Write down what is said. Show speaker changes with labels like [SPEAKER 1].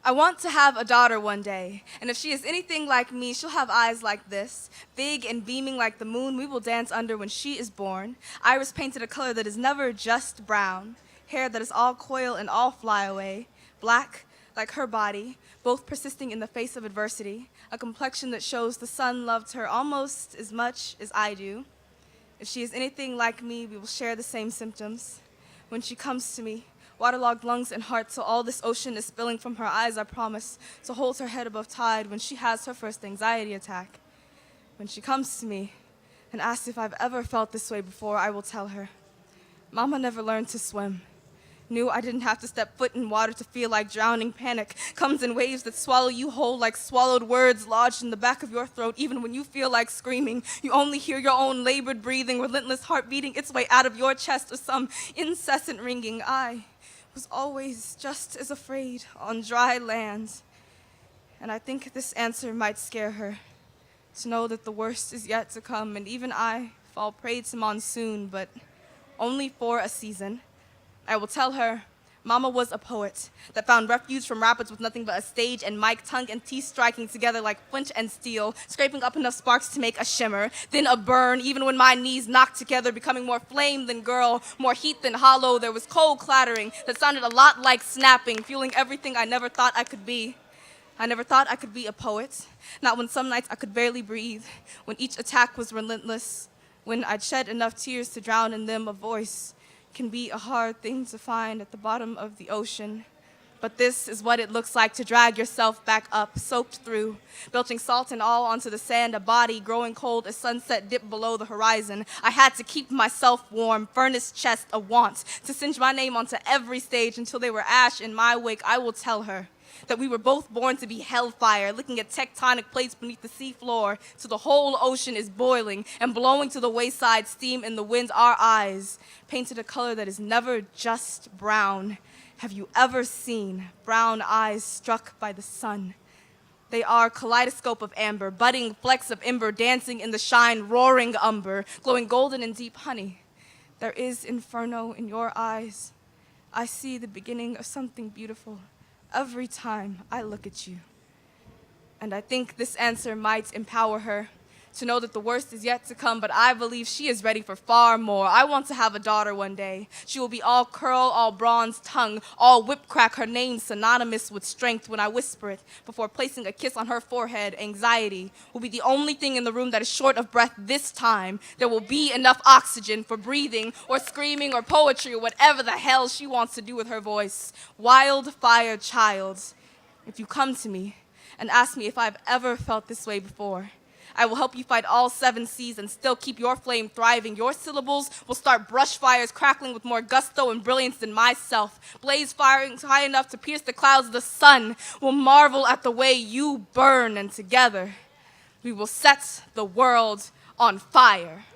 [SPEAKER 1] I want to have a daughter one day, and if she is anything like me, she'll have eyes like this, big and beaming like the moon we will dance under when she is born, iris painted a color that is never just brown, hair that is all coil and all fly away, black like her body, both persisting in the face of adversity, a complexion that shows the sun loved her almost as much as I do. If she is anything like me, we will share the same symptoms. When she comes to me, waterlogged lungs and heart, so all this ocean is spilling from her eyes, I promise to hold her head above tide when she has her first anxiety attack. When she comes to me and asks if I've ever felt this way before, I will tell her, Mama never learned to swim. Knew I didn't have to step foot in water to feel like drowning. Panic comes in waves that swallow you whole like swallowed words lodged in the back of your throat. Even when you feel like screaming, you only hear your own labored breathing, relentless heart beating its way out of your chest, or some incessant ringing. I was always just as afraid on dry land. And I think this answer might scare her, to know that the worst is yet to come, and even I fall prey to monsoon, but only for a season. I will tell her, Mama was a poet that found refuge from rapids with nothing but a stage and mic, tongue and teeth striking together like flint and steel, scraping up enough sparks to make a shimmer, then a burn, even when my knees knocked together, becoming more flame than girl, more heat than hollow. There was cold clattering that sounded a lot like snapping, fueling everything I never thought I could be. I never thought I could be a poet, not when some nights I could barely breathe, when each attack was relentless, when I'd shed enough tears to drown in them. A voice can be a hard thing to find at the bottom of the ocean. But this is what it looks like to drag yourself back up, soaked through, belching salt and all onto the sand, a body growing cold as sunset dipped below the horizon. I had to keep myself warm, furnace chest a want, to singe my name onto every stage until they were ash in my wake. I will tell her that we were both born to be hellfire, looking at tectonic plates beneath the sea floor till the whole ocean is boiling and blowing to the wayside, steam in the wind. Our eyes painted a color that is never just brown. Have you ever seen brown eyes struck by the sun? They are kaleidoscope of amber, budding flecks of ember, dancing in the shine, roaring umber, glowing golden and deep honey. There is inferno in your eyes. I see the beginning of something beautiful every time I look at you. And I think this answer might empower her to know that the worst is yet to come, but I believe she is ready for far more. I want to have a daughter one day. She will be all curl, all bronze tongue, all whip crack, her name synonymous with strength. When I whisper it before placing a kiss on her forehead, anxiety will be the only thing in the room that is short of breath this time. There will be enough oxygen for breathing or screaming or poetry or whatever the hell she wants to do with her voice. Wildfire child, if you come to me and ask me if I've ever felt this way before, I will help you fight all 7 seas and still keep your flame thriving. Your syllables will start brush fires crackling with more gusto and brilliance than myself. Blaze firing high enough to pierce the clouds. The sun will marvel at the way you burn, and together we will set the world on fire.